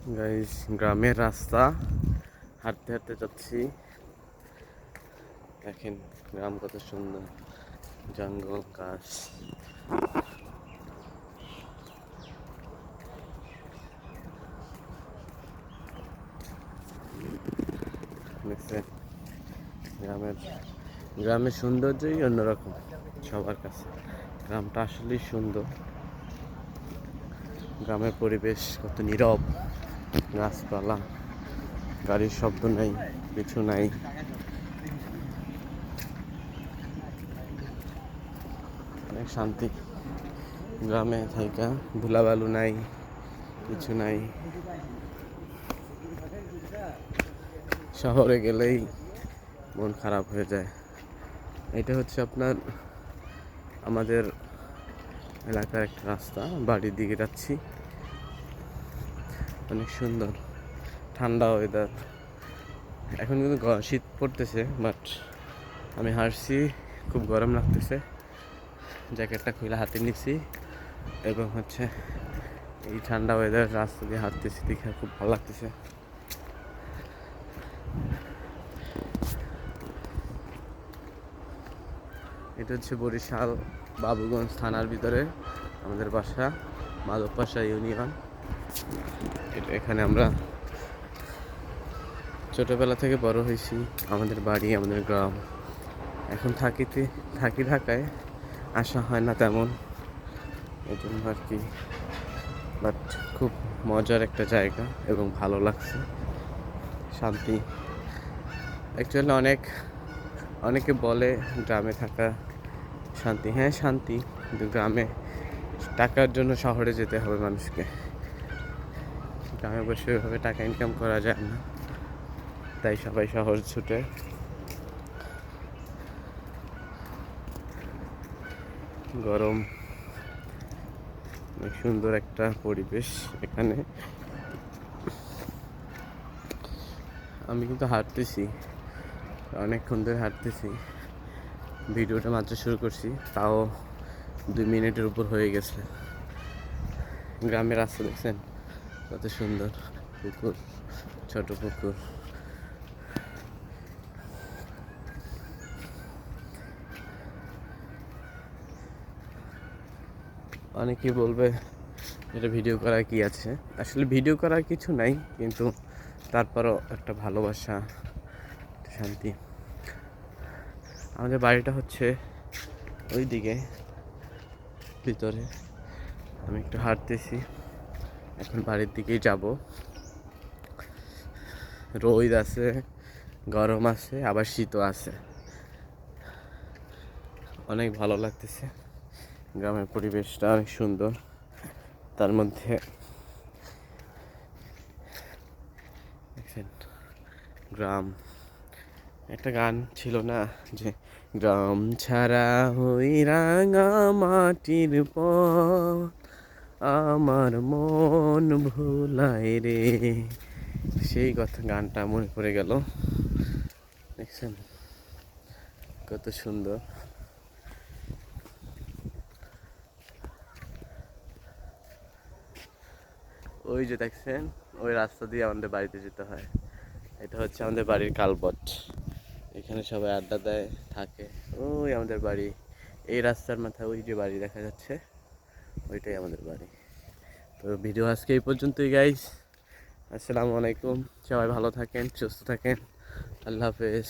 Guys, গ্রামের রাস্তা হাঁটতে হাঁটতে যাচ্ছি। দেখেন গ্রাম কত সুন্দর, জঙ্গল গাছ। দেখছেন গ্রামের গ্রামের সৌন্দর্যই অন্যরকম সবার কাছে। গ্রামটা আসলেই সুন্দর। গ্রামের পরিবেশ কত নীরব, গাছপালা, গাড়ির শব্দ নাই, কিছু নাই। অনেক শান্তি গ্রামে থাইকা। ধুলাবালু নাই, কিছু নাই। শহরে গেলেই মন খারাপ হয়ে যায়। এটা হচ্ছে আপনার আমাদের এলাকার একটা রাস্তা, বাড়ির দিকে যাচ্ছি। অনেক সুন্দর, ঠান্ডা ওয়েদার। এখন কিন্তু শীত পড়তেছে, বাট আমি হাঁটছি, খুব গরম লাগতেছে। জ্যাকেটটা খুলে হাতে নিচ্ছি এবং হচ্ছে এই ঠান্ডা ওয়েদার রাস্তা দিয়ে হাঁটতেছি, দেখে খুব ভালো লাগতেছে। এটা হচ্ছে বরিশাল বাবুগঞ্জ থানার ভিতরে আমাদের বাসা, মাধবপাশা ইউনিয়ন। এখানে আমরা ছোটোবেলা থেকে বড় হয়েছি। আমাদের বাড়ি, আমাদের গ্রাম। এখন থাকি ঢাকায়, আসা হয় না তেমন, এই জন্য আর কি। বাট খুব মজার একটা জায়গা এবং ভালো লাগছে, শান্তি। অ্যাকচুয়ালি অনেকে বলে গ্রামে থাকা শান্তি। হ্যাঁ শান্তি, কিন্তু গ্রামে টাকার জন্য শহরে যেতে হবে মানুষকে। গ্রামে বসে ওইভাবে টাকা ইনকাম করা যায় না, তাই সবাই শহর ছুটে। গরম, অনেক সুন্দর একটা পরিবেশ এখানে। আমি কিন্তু হাঁটতেছি, অনেকক্ষণ ধরে হাঁটতেছি। ভিডিওটা মাত্র শুরু করছি, তাও 2 মিনিটের উপর হয়ে গেছে। গ্রামের রাস্তা দেখছেন কত সুন্দর, পুকুর, ছোট পুকুর। অনেকেই বলবে এটা ভিডিও করার কি আছে। আসলে ভিডিও করার কিছু নাই, কিন্তু তারপরও একটা ভালোবাসা, শান্তি। আমাদের বাড়িটা হচ্ছে ওই দিকে ভিতরে। আমি একটু হাঁটতেছি, এখন বাড়ির দিকেই যাব। রোদ আছে, গরম আছে, আবার শীতও আছে। অনেক ভালো লাগতেছে। গ্রামের পরিবেশটা অনেক সুন্দর। তার মধ্যে দেখছেন গ্রাম, একটা গান ছিল না যে গ্রাম ছাড়া হই রাঙা মাটির পথ, আমার মন ভুলায় রে। সেই কথা, গানটা মনে পড়ে গেল। দেখছেন কত সুন্দর। ওই যে দেখছেন, ওই রাস্তা দিয়ে আমাদের বাড়িতে যেতে হয়। এটা হচ্ছে আমাদের বাড়ির কালবট। এখানে সবাই আড্ডা দেয়, থাকে। ওই আমাদের বাড়ি, এই রাস্তার মাথায় ওই যে বাড়ি দেখা যাচ্ছে, ওইটাই আমাদের বাড়ি। তো ভিডিও আজকে এই পর্যন্তই গাইস। আসসালামু আলাইকুম। সবাই ভালো থাকেন, সুস্থ থাকেন। আল্লাহ হাফেজ।